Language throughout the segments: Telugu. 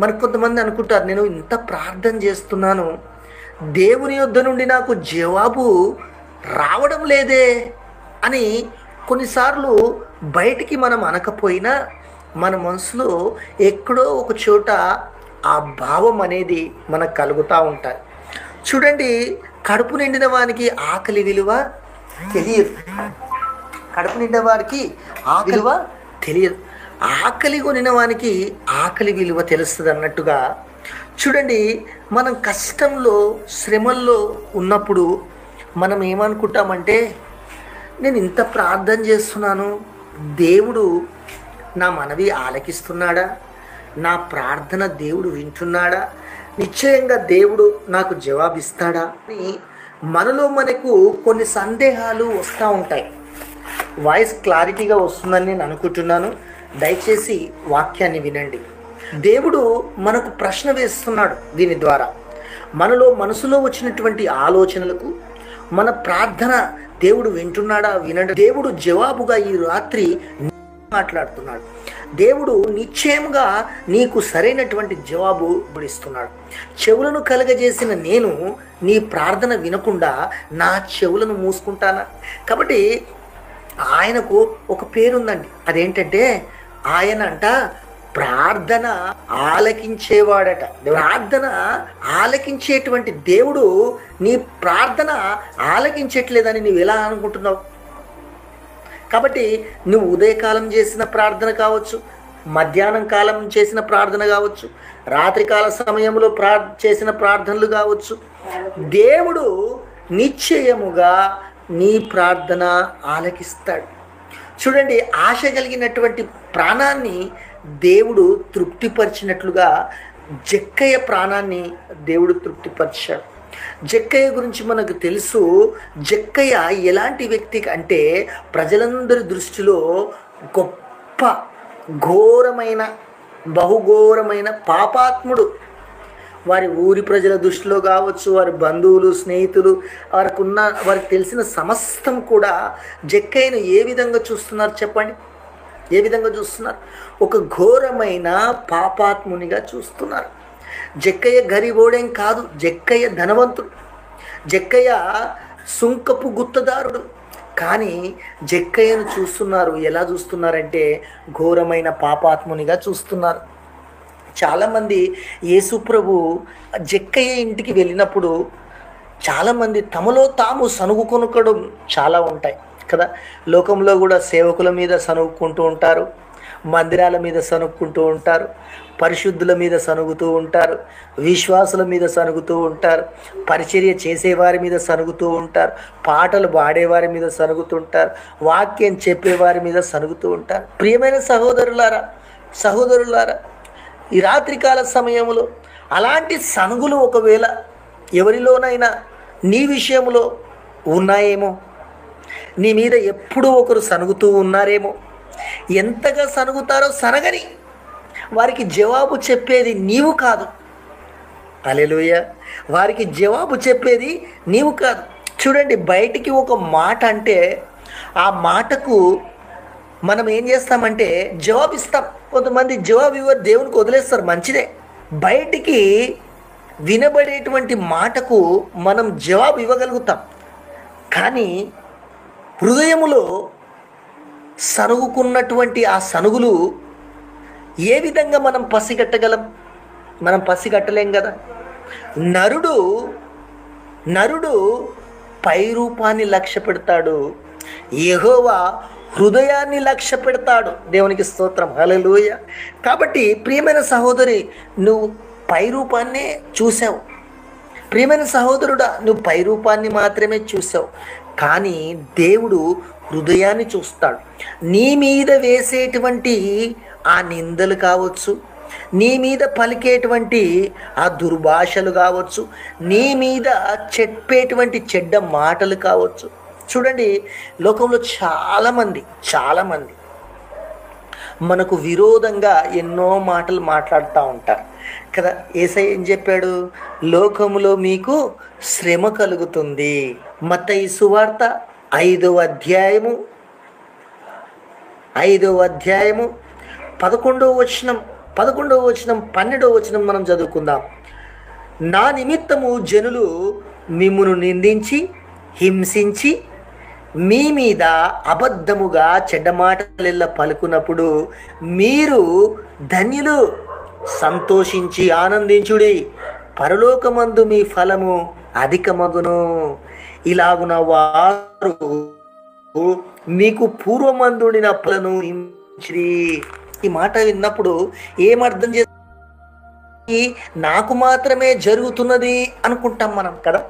మరి కొంతమంది అనుకుంటారు, నేను ఇంత ప్రార్థన చేస్తున్నాను, దేవుని యొద్ద నుండి నాకు జవాబు రావడం లేదే అని కొన్నిసార్లు బయటికి మనం అనకపోయినా మన మనసులో ఎక్కడో ఒక చోట ఆ భావం అనేది మనకు కలుగుతూ ఉంటుంది. చూడండి, కడుపు నిండిన వానికి ఆకలి విలువ తెలియదు. కడుపు నిండిన వారికి ఆకలి విలువ తెలియదు. ఆకలి కొనిన వానికి ఆకలి విలువ తెలుస్తుంది అన్నట్టుగా, చూడండి, మనం కష్టంలో శ్రమల్లో ఉన్నప్పుడు మనం ఏమనుకుంటామంటే, నేను ఇంత ప్రార్థన చేస్తున్నాను, దేవుడు నా మనవి ఆలకిస్తున్నాడా, నా ప్రార్థన దేవుడు వింటున్నాడా, నిశ్చయంగా దేవుడు నాకు జవాబిస్తాడా అని మనలో మనకు కొన్ని సందేహాలు వస్తూ ఉంటాయి. వాయిస్ క్లారిటీగా వస్తుందని నేను అనుకుంటున్నాను. దయచేసి వాక్యాన్ని వినండి. దేవుడు మనకు ప్రశ్న వేస్తున్నాడు. దీని ద్వారా మనసులో వచ్చినటువంటి ఆలోచనలకు మన ప్రార్థన దేవుడు వింటున్నాడా వినడా, దేవుడు జవాబుగా ఈ రాత్రి మాట్లాడుతున్నాడు. దేవుడు నిశ్చయంగా నీకు సరైనటువంటి జవాబు ఇస్తున్నాడు. చెవులను కలగజేసిన నేను నీ ప్రార్థన వినకుండా నా చెవులను మూసుకుంటానా? కాబట్టి ఆయనకు ఒక పేరుందండి. అదేంటంటే, ఆయన అంట ప్రార్థన ఆలకించేవాడట. ప్రార్థన ఆలకించేటువంటి దేవుడు నీ ప్రార్థన ఆలకించట్లేదని నువ్వు ఎలా అనుకుంటున్నావు? కాబట్టి నువ్వు ఉదయకాలం చేసిన ప్రార్థన కావచ్చు, మధ్యాహ్నం కాలం చేసిన ప్రార్థన కావచ్చు, రాత్రికాల సమయంలో చేసిన ప్రార్థనలు కావచ్చు, దేవుడు నిశ్చయముగా నీ ప్రార్థన ఆలకిస్తాడు. చూడండి, ఆశ కలిగినటువంటి ప్రాణాన్ని దేవుడు తృప్తిపరిచినట్లుగా జక్కయ్య ప్రాణాన్ని దేవుడు తృప్తిపరిచాడు. జక్కయ్య గురించి మనకు తెలుసు. జక్కయ్య ఎలాంటి వ్యక్తి అంటే, ప్రజలందరి దృష్టిలో గొప్ప ఘోరమైన బహుఘోరమైన పాపాత్ముడు. వారి ఊరి ప్రజల దృష్టిలో కావచ్చు, వారి బంధువులు, స్నేహితులు, వారికి తెలిసిన సమస్తం కూడా జక్కయ్యను ఏ విధంగా చూస్తున్నారు చెప్పండి? ఏ విధంగా చూస్తున్నారు? ఒక ఘోరమైన పాపాత్మునిగా చూస్తున్నారు. జక్కయ్య గరీబోడేం కాదు, జక్కయ్య ధనవంతుడు, జక్కయ్య సుంకపు గుత్తదారుడు. కానీ జక్కయ్యను చూస్తున్నారు, ఎలా చూస్తున్నారంటే ఘోరమైన పాపాత్మునిగా చూస్తున్నారు. చాలామంది యేసుప్రభు జక్కయ్య ఇంటికి వెళ్ళినప్పుడు చాలామంది తమలో తాము సనుగుకొనకడం చాలా ఉంటాయి కదా. లోకంలో కూడా సేవకుల మీద సనుగుకుంటూ ఉంటారు, మందిరాల మీద సనుక్కుంటూ ఉంటారు, పరిశుద్ధుల మీద సనుగుతూ ఉంటారు, విశ్వాసుల మీద సనుగుతూ ఉంటారు, పరిచర్య చేసేవారి మీద సనుగుతూ ఉంటారు, పాటలు పాడేవారి మీద సనుగుతుంటారు, వాక్యం చెప్పేవారి మీద సనుగుతూ ఉంటారు. ప్రియమైన సహోదరులారా, ఈ రాత్రికాల సమయంలో అలాంటి సనుగులు ఒకవేళ ఎవరిలోనైనా నీ విషయంలో ఉన్నాయేమో, నీ మీద ఎప్పుడూ ఒకరు సనుగుతూ ఉన్నారేమో. ఎంతగా సనుగుతారో సనగని, వారికి జవాబు చెప్పేది నీవు కాదు. హల్లెలూయా. వారికి జవాబు చెప్పేది నీవు కాదు. చూడండి, బయటికి ఒక మాట అంటే ఆ మాటకు మనం ఏం చేస్తామంటే జవాబు ఇస్తాం. కొంతమంది జవాబు ఇవ్వరు, దేవునికి వదిలేస్తారు, మంచిదే. బయటికి వినబడేటువంటి మాటకు మనం జవాబు ఇవ్వగలుగుతాం, కానీ హృదయములో సనుగుకున్నటువంటి ఆ సనుగులు ఏ విధంగా మనం పసిగట్టగలం? మనం పసిగట్టలేం కదా. నరుడు పై రూపాన్ని లక్ష్య పెడతాడు, యెహోవా హృదయాన్ని లక్ష్య పెడతాడు. దేవునికి స్తోత్రం, హల్లెలూయా. కాబట్టి ప్రియమైన సహోదరి, నువ్వు పై రూపాన్నే చూసావు. ప్రియమైన సహోదరుడా, నువ్వు పై రూపాన్ని మాత్రమే చూసావు, కానీ దేవుడు హృదయాన్ని చూస్తాడు. నీ మీద వేసేటువంటి ఆ నిందలు కావచ్చు, నీ మీద పలికేటువంటి ఆ దుర్భాషలు కావచ్చు, నీ మీద చెప్పేటువంటి చెడ్డ మాటలు కావచ్చు. చూడండి, లోకంలో చాలామంది మనకు విరోధంగా ఎన్నో మాటలు మాట్లాడుతూ ఉంటారు కదా. యేసయ్య ఏం చెప్పాడు? లోకములో మీకు శ్రమ కలుగుతుంది. మత్తయి సువార్త 5వ అధ్యాయము 11వ వచనం 11వ వచనం 12వ వచనం మనం చదువుకుందాం. నా నిమిత్తము జనులు మిమ్మును నిందించి హింసించి మీ మీద అబద్ధముగా చెడ్డమాటలెల్ల పలుకున్నప్పుడు మీరు ధన్యులు, సంతోషించి ఆనందించుడి, పరలోకమందు మీ ఫలము అధికమగును. ఇలాగున వారు మీకు పూర్వమందుడిన ఫలను హింసిరి. ఈ మాట విన్నప్పుడు ఏమర్థం చేసి నాకు మాత్రమే జరుగుతున్నది అనుకుంటాం మనం కదా.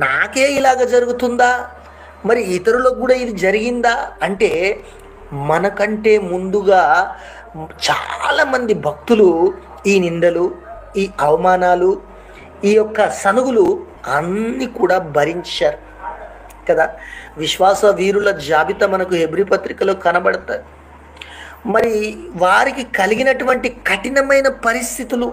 నాకే ఇలాగ జరుగుతుందా, మరి ఇతరులకు కూడా ఇది జరిగిందా అంటే, మనకంటే ముందుగా చాలామంది భక్తులు ఈ నిందలు, ఈ అవమానాలు, ఈ యొక్క సనుగులు అన్నీ కూడా భరించారు కదా. విశ్వాస వీరుల జాబితా మనకు హెబ్రీ పత్రికలో కనబడతాయి. మరి వారికి కలిగినటువంటి కఠినమైన పరిస్థితులు,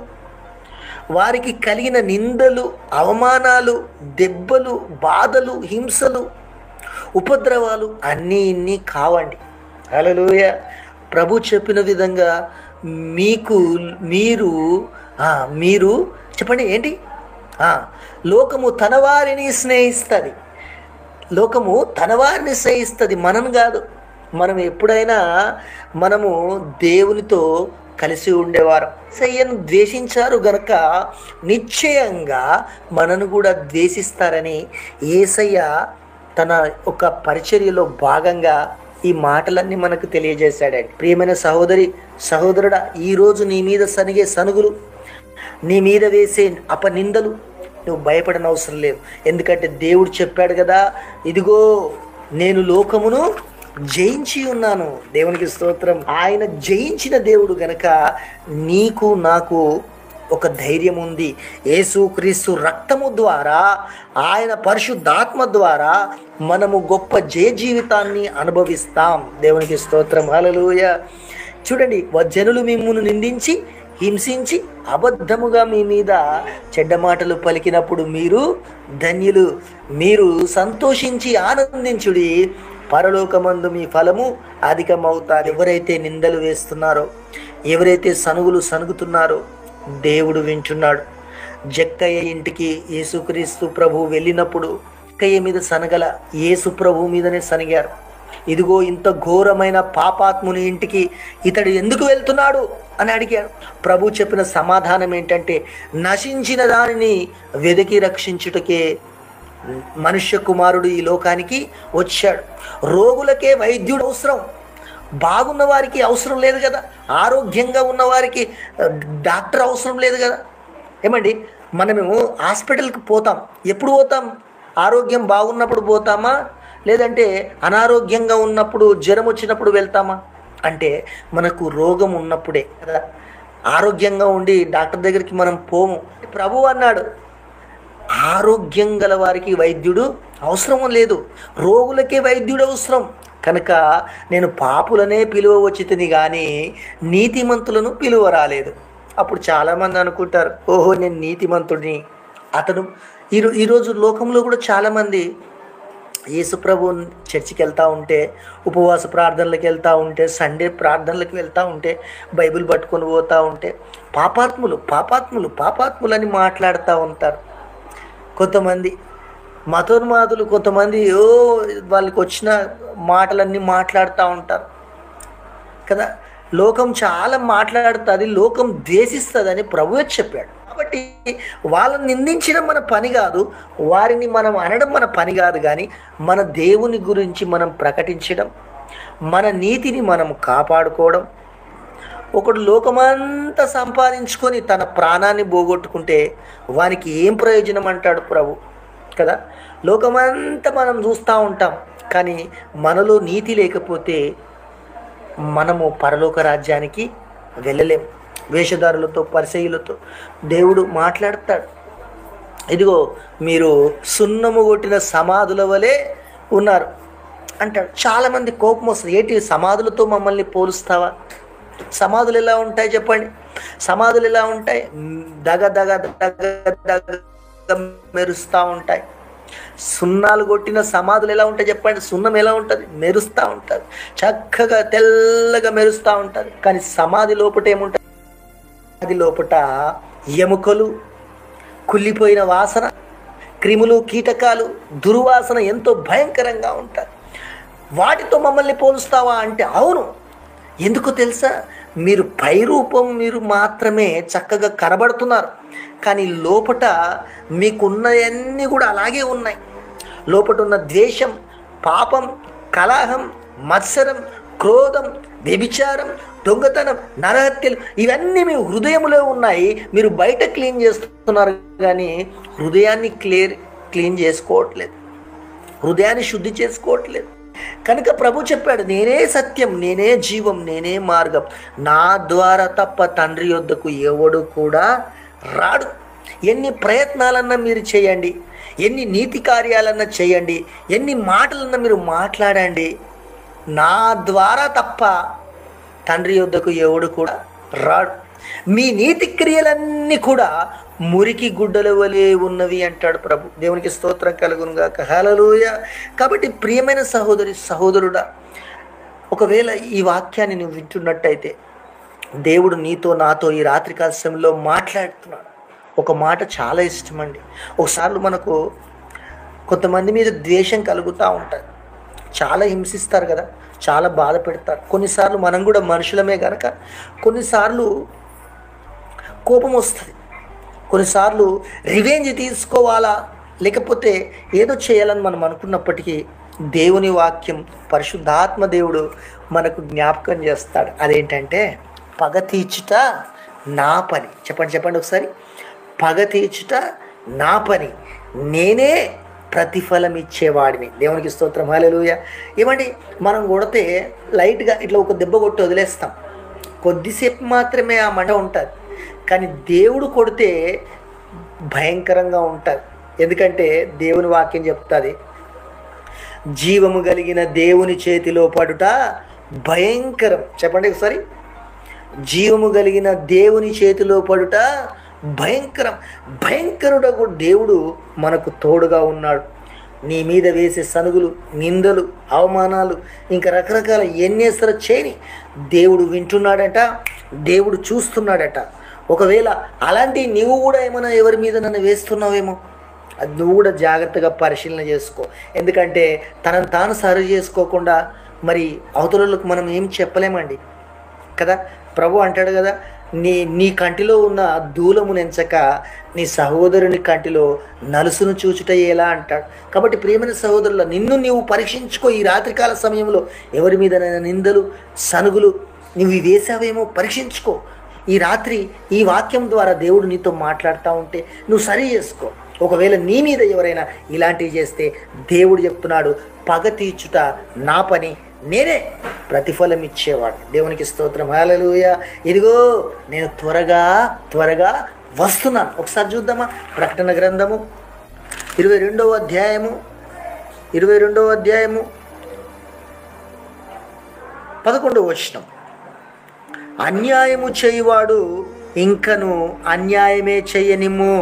వారికి కలిగిన నిందలు, అవమానాలు, దెబ్బలు, బాధలు, హింసలు, ఉపద్రవాలు అన్నీ ఇన్ని కావండి. హల్లెలూయా. ప్రభు చెప్పిన విధంగా మీరు చెప్పండి ఏంటి, లోకము తన వారిని స్నేహిస్తుంది. లోకము తన వారిని స్నేహిస్తుంది, మనం కాదు. మనం ఎప్పుడైనా మనము దేవునితో కలిసి ఉండేవారు. యేసయ్యను ద్వేషించారు గనక నిశ్చయంగా మనను కూడా ద్వేషిస్తారని యేసయ్య తన ఒక పరిచర్యలో భాగంగా ఈ మాటలన్నీ మనకు తెలియజేశాడండి. ప్రియమైన సహోదరి సహోదరుడా, ఈరోజు నీ మీద సనిగే సనుగులు, నీ మీద వేసే అపనిందలు నువ్వు భయపడని అవసరం లేదు. ఎందుకంటే దేవుడు చెప్పాడు కదా, ఇదిగో నేను లోకమును జయించి ఉన్నాను. దేవునికి స్తోత్రం. ఆయన జయించిన దేవుడు గనక నీకు నాకు ఒక ధైర్యం ఉంది. యేసుక్రీస్తు రక్తము ద్వారా, ఆయన పరిశుద్ధాత్మ ద్వారా మనము గొప్ప జయ జీవితాన్ని అనుభవిస్తాం. దేవునికి స్తోత్రం. హల్లెలూయా. చూడండి, జనులు మిమ్మును నిందించి హింసించి అబద్ధముగా మీ మీద చెడ్డ మాటలు పలికినప్పుడు మీరు ధన్యులు, మీరు సంతోషించి ఆనందించుడి, పరలోకమందు మీ ఫలము అధికమవుతారు. ఎవరైతే నిందలు వేస్తున్నారో, ఎవరైతే సనుగులు సనుగుతున్నారో దేవుడు వింటున్నాడు. జక్కయ్య ఇంటికి యేసుక్రీస్తు ప్రభు వెళ్ళినప్పుడు జక్కయ్య మీద సనగల, యేసు ప్రభు మీదనే సనిగారు. ఇదిగో ఇంత ఘోరమైన పాపాత్ముని ఇంటికి ఇతడు ఎందుకు వెళ్తున్నాడు అని అడిగాడు. ప్రభు చెప్పిన సమాధానం ఏంటంటే, నశించిన దానిని వెదికి రక్షించుటకే మనుష్య కుమారుడు ఈ లోకానికి వచ్చాడు. రోగులకే వైద్యుడు అవసరం, బాగున్న వారికి అవసరం లేదు కదా. ఆరోగ్యంగా ఉన్నవారికి డాక్టర్ అవసరం లేదు కదా. ఏమండి, మనము హాస్పిటల్కి పోతాం, ఎప్పుడు పోతాం? ఆరోగ్యం బాగున్నప్పుడు పోతామా, లేదంటే అనారోగ్యంగా ఉన్నప్పుడు, జ్వరం వచ్చినప్పుడు వెళ్తామా? అంటే మనకు రోగం ఉన్నప్పుడే కదా. ఆరోగ్యంగా ఉండి డాక్టర్ దగ్గరికి మనం పోము. ప్రభు అన్నాడు, ఆరోగ్యం గల వారికి వైద్యుడు అవసరం లేదు, రోగులకే వైద్యుడు అవసరం. కనుక నేను పాపులనే పిలువ వచ్చితిని కానీ నీతిమంతులను పిలువ రాలేదు. అప్పుడు చాలామంది అనుకుంటారు, ఓహో నేను నీతిమంతుడిని. అతను ఈరోజు లోకంలో కూడా చాలామంది యేసుప్రభు చర్చికి వెళ్తూ ఉంటే, ఉపవాస ప్రార్థనలకు వెళ్తూ ఉంటే, సండే ప్రార్థనలకు వెళ్తూ ఉంటే, బైబిల్ పట్టుకొని పోతూ ఉంటే పాపాత్ములు పాపాత్ములు పాపాత్ములు అని మాట్లాడుతూ ఉంటారు. కొంతమంది మతోన్మాదులు, కొంతమంది వాళ్ళకి వచ్చిన మాటలన్నీ మాట్లాడుతూ ఉంటారు కదా. లోకం చాలా మాట్లాడుతుంది, లోకం ద్వేషిస్తుందని ప్రభువే చెప్పాడు. కాబట్టి వాళ్ళని నిందించడం మన పని కాదు, వారిని మనం అనడం మన పని కాదు. కానీ మన దేవుని గురించి మనం ప్రకటించడం, మన నీతిని మనం కాపాడుకోవడం. ఒకడు లోకమంతా సంపాదించుకొని తన ప్రాణాన్ని పోగొట్టుకుంటే వానికి ఏం ప్రయోజనం అంటాడు ప్రభు కదా. లోకమంతా మనం చూస్తూ ఉంటాం, కానీ మనలో నీతి లేకపోతే మనము పరలోక రాజ్యానికి వెళ్ళలేము. వేషధారులతో, పరిసయ్యులతో దేవుడు మాట్లాడతాడు, ఇదిగో మీరు సున్నము కొట్టిన సమాధుల వలె ఉన్నారు అంటాడు. చాలామంది కోపం వస్తుంది, ఏంటి సమాధులతో మమ్మల్ని పోలుస్తావా? సమాధులు ఎలా ఉంటాయి చెప్పండి? సమాధులు ఎలా ఉంటాయి? దగ దగ దగ దగ మెరుస్తూ ఉంటాయి. సున్నాలు కొట్టిన సమాధులు ఎలా ఉంటాయి చెప్పండి? సున్నం ఎలా ఉంటుంది? మెరుస్తూ ఉంటుంది, చక్కగా తెల్లగా మెరుస్తూ ఉంటుంది. కానీ సమాధి లోపట ఏముంటుంది? అది లోపట ఎముకలు, కుళ్ళిపోయిన వాసన, క్రిములు, కీటకాలు, దుర్వాసన ఎంతో భయంకరంగా ఉంటాయి. వాటితో మమ్మల్ని పోలుస్తావా అంటే అవును. ఎందుకో తెలుసా? మీరు పై రూపం మీరు మాత్రమే చక్కగా కనబడుతున్నారు, కానీ లోపట మీకున్నవన్నీ కూడా అలాగే ఉన్నాయి. లోపట ఉన్న ద్వేషం, పాపం, కలహం, మత్సరం, క్రోధం, వ్యభిచారం, దొంగతనం, నరహత్యలు ఇవన్నీ మీ హృదయంలో ఉన్నాయి. మీరు బయట క్లీన్ చేస్తున్నారు కానీ హృదయాన్ని క్లీన్ చేసుకోవట్లేదు, హృదయాన్ని శుద్ధి చేసుకోవట్లేదు. కనుక ప్రభు చెప్పాడు, నేనే సత్యం, నేనే జీవం, నేనే మార్గం, నా ద్వారా తప్ప తండ్రి యొద్దకు ఎవడు కూడా రాడు. ఎన్ని ప్రయత్నాలన్నా మీరు చేయండి, ఎన్ని నీతి కార్యాలన్నా చేయండి, ఎన్ని మాటలన్నా మీరు మాట్లాడండి, నా ద్వారా తప్ప తండ్రి యొద్దకు ఎవడు కూడా రాడు. మీ నీతి క్రియలన్నీ కూడా మురికి గుడ్డల వలె ఉన్నవి అంటాడు ప్రభు. దేవునికి స్తోత్రం కలుగునుగాక. హల్లెలూయా. కాబట్టి ప్రియమైన సహోదరి సహోదరుడా, ఒకవేళ ఈ వాక్యాన్ని నువ్వు వింటున్నట్టయితే దేవుడు నీతో నాతో ఈ రాత్రికాల సమయంలో మాట్లాడుతున్నాడు. ఒక మాట చాలా ఇష్టమండి. ఒకసారి మనకు కొంతమంది మీద ద్వేషం కలుగుతూ ఉంటుంది, చాలా హింసిస్తారు కదా, చాలా బాధ పెడతారు. కొన్నిసార్లు మనం కూడా మనుషులమే కనుక కొన్నిసార్లు కోపం వస్తుంది, కొన్నిసార్లు రివెంజ్ తీసుకోవాలా లేకపోతే ఏదో చేయాలని మనం అనుకున్నప్పటికీ దేవుని వాక్యం, పరిశుద్ధాత్మ దేవుడు మనకు జ్ఞాపకం చేస్తాడు. అదేంటంటే పగ తీర్చుట నా పని. చెప్పండి ఒకసారి. పగ తీర్చుట నా పని, నేనే ప్రతిఫలం ఇచ్చేవాడిని. దేవునికి స్తోత్రం. హల్లెలూయా. ఏమండి, మనం కొడితే లైట్గా ఇట్లా ఒక దెబ్బ కొట్టి వదిలేస్తాం, కొద్దిసేపు మాత్రమే ఆ మంట ఉంటుంది. కానీ దేవుడు కొడితే భయంకరంగా ఉంటుంది. ఎందుకంటే దేవుని వాక్యం చెప్తుంది, జీవము కలిగిన దేవుని చేతిలో పడుట భయంకరం. చెప్పండి ఒకసారి. జీవము కలిగిన దేవుని చేతిలో పడుట భయంకరం. భయంకరుడకు దేవుడు మనకు తోడుగా ఉన్నాడు. నీ మీద వేసే సనుగులు, నిందలు, అవమానాలు, ఇంకా రకరకాల ఎన్నేసరి చేయని దేవుడు వింటున్నాడట, దేవుడు చూస్తున్నాడట. ఒకవేళ అలాంటి నువ్వు కూడా ఏమైనా ఎవరి మీద నన్ను వేస్తున్నావేమో, అది నువ్వు కూడా జాగ్రత్తగా పరిశీలన చేసుకో. ఎందుకంటే తనను తాను సరి చేసుకోకుండా మరి అవతలకు మనం ఏం చెప్పలేమండి కదా. ప్రభు అంటాడు కదా, నీ కంటిలో ఉన్న దూలము నెంచక నీ సహోదరుని కంటిలో నలుసును చూచుట ఎలా అంటాడు. కాబట్టి ప్రియమైన సహోదరుల, నిన్ను నీవు పరీక్షించుకో. ఈ రాత్రికాల సమయంలో ఎవరి మీద నిందలు, సనుగులు నువ్వు వేసావేమో పరీక్షించుకో. ఈ రాత్రి ఈ వాక్యం ద్వారా దేవుడు నీతో మాట్లాడుతూ ఉంటే నువ్వు సరి చేసుకో. ఒకవేళ నీ మీద ఎవరైనా ఇలాంటివి చేస్తే దేవుడు చెప్తున్నాడు, పగ తీర్చుట నా పని, నేనే ప్రతిఫలం ఇచ్చేవాడు. దేవునికి స్తోత్రం. హల్లెలూయా. ఇదిగో నేను త్వరగా వస్తున్నాను. ఒకసారి చూద్దామా. ప్రకటన గ్రంథము 22వ అధ్యాయము 11వ వచనం. అన్యాయము చేయువాడు ఇంకను అన్యాయమే చెయ్యనిమ్ము,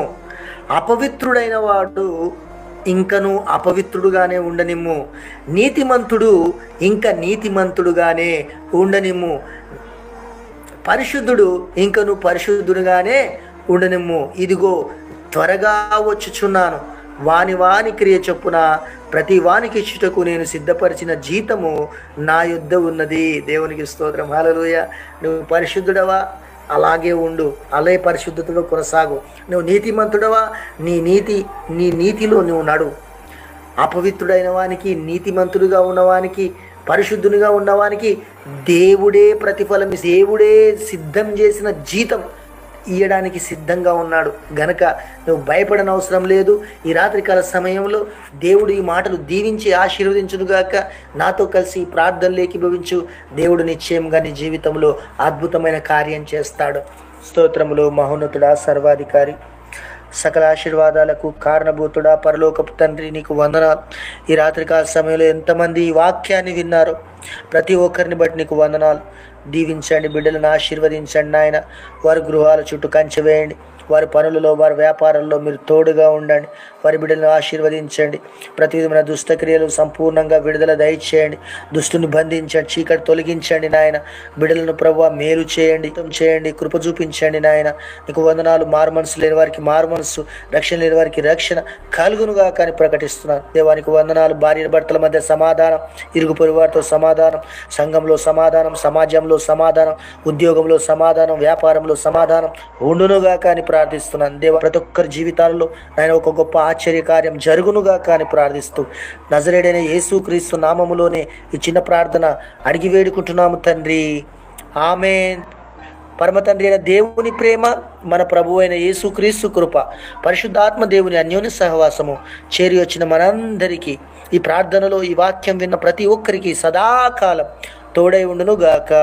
అపవిత్రుడైన వాడు ఇంకను అపవిత్రుడుగానే ఉండనిమ్ము, నీతిమంతుడు ఇంకా నీతిమంతుడుగానే ఉండనిమ్ము, పరిశుద్ధుడు ఇంకను పరిశుద్ధుడుగానే ఉండనిమ్ము. ఇదిగో త్వరగా వచ్చుచున్నాను, వాని క్రియ చొప్పున ప్రతి వానికి ఇచ్చుటకు నేను సిద్ధపరిచిన జీతము నా యొద్ద ఉన్నది. దేవునికి స్తోత్రం. హల్లెలూయా. నువ్వు పరిశుద్ధుడవా? అలాగే ఉండు, అలాగే పరిశుద్ధతలో కొనసాగు. నువ్వు నీతిమంతుడవా? నీ నీతిలో నువ్వు నడు. అపవిత్రుడైన వానికి, నీతిమంతుడుగా ఉన్నవానికి, పరిశుద్ధునిగా ఉన్నవానికి దేవుడే ప్రతిఫలం, దేవుడే సిద్ధం చేసిన జీతం ఇయ్యడానికి సిద్ధంగా ఉన్నాడు. గనక నువ్వు భయపడనవసరం లేదు. ఈ రాత్రికాల సమయంలో దేవుడు ఈ మాటలు దీవించి ఆశీర్వదించునుగాక. నాతో కలిసి ప్రార్థనలు ఏకీభవించు. దేవుడు నిశ్చయంగా నీ జీవితంలో అద్భుతమైన కార్యం చేస్తాడు. స్తోత్రములు. మహోన్నతుడా, సర్వాధికారి, సకల ఆశీర్వాదాలకు కారణభూతుడా పరలోకపు తండ్రి, నీకు వందనాలు. ఈ రాత్రికాల సమయంలో ఎంతమంది ఈ వాక్యాన్ని విన్నారో ప్రతి ఒక్కరిని బట్టి నీకు వందనాలు. దీవించండి, బిడ్డలను ఆశీర్వదించండి నాయన. వారి గృహాల చుట్టూ కంచె వేయండి. వారి పనులలో, వారి వ్యాపారాల్లో మీరు తోడుగా ఉండండి. వారి బిడ్డలను ఆశీర్వదించండి. ప్రతి విధమైన దుష్టక్రియలు సంపూర్ణంగా విడుదల దయచేయండి. దుష్టుని బంధించండి, చీకటి తొలగించండి నాయన. బిడ్డలను ప్రభువా మేలు చేయండి, కృప చూపించండి నాయన. నీకు వందనాలు. మారు మనసు లేని వారికి మారు మనసు, రక్షణ లేని వారికి రక్షణ కలుగునుగా కానీ ప్రకటిస్తున్నాను. దేవానికి వందనాలు. భార్య భర్తల మధ్య సమాధానం, ఇరుగు పొరుగు వారితో సమాధానం, సంఘంలో సమాధానం, సమాజంలో సమాధానం, ఉద్యోగంలో సమాధానం, వ్యాపారంలో సమాధానం ఉండునుగా కానీ ప్రార్థిస్తున్నాను. దేవ ప్రతి ఒక్కరి జీవితాల్లో ఆయన ఒక గొప్ప ఆశ్చర్యకార్యం జరుగునుగా కానీ ప్రార్థిస్తూ నజరేడైన యేసుక్రీస్తు నామములోనే ఈ చిన్న ప్రార్థన అడిగి వేడుకుంటున్నాము తండ్రి. ఆమేన్. పరమ తండ్రి అయిన దేవుని ప్రేమ, మన ప్రభు అయిన యేసుక్రీస్తు కృప, పరిశుద్ధాత్మ దేవుని అన్యోన్య సహవాసము చేరి వచ్చిన మనందరికీ ఈ ప్రార్థనలో ఈ వాక్యం విన్న ప్రతి ఒక్కరికి సదాకాలం తోడై ఉండును గాక.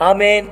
ఆమేన్.